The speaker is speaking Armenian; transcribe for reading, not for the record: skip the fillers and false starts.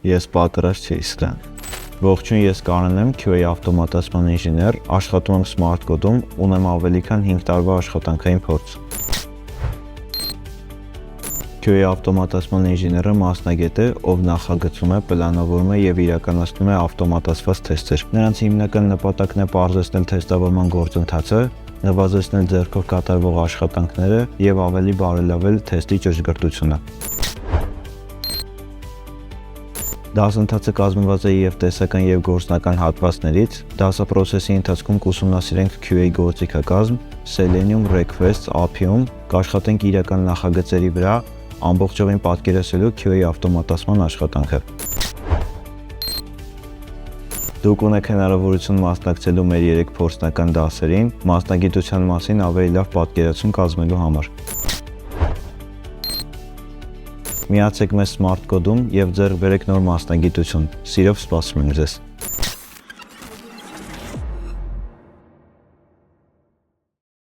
Ես պատրաստ չի սկսեմ։ Ողջույն, ես Կարեն եմ, QA ավտոմատացման ինժեներ, աշխատում եմ Smart Code-ում, ունեմ ավելի քան 5 տարվա աշխատանքային փորձ։ QA ավտոմատացման ինժեները մասնագետ է, ով նախագծում է, պլանավորում է եւ իրականացնում է ավտոմատացված թեստեր։ Նրանց հիմնական նպատակն է պարզեցնել թեստավորման գործընթացը, նվազեցնել ձեռքով կատարվող աշխատանքները եւ ավելի բարելավել թեստի ճշգրտությունը։ Դասընթացը կազմված է եւ տեսական եւ գործնական հատվածներից։ Դասապրոցեսի ընթացքում կուսումնասիրենք QA գործիքակազմ, Selenium, Request, API-ում, կաշխատենք իրական նախագծերի վրա, ամբողջովին պատկերացնելու QA ավտոմատացման աշխատանքը։ Դուք ունեք հնարավորություն մասնակցելու մեր 3 փորձնական դասերին, մասնագիտության մասին ավելի լավ պատկերացում կազմելու համար։ Միացեք մեզ Smart Code-ում եւ ձեռք բերեք նոր մասնագիտություն։ Սիրով սպասում ենք ձեզ։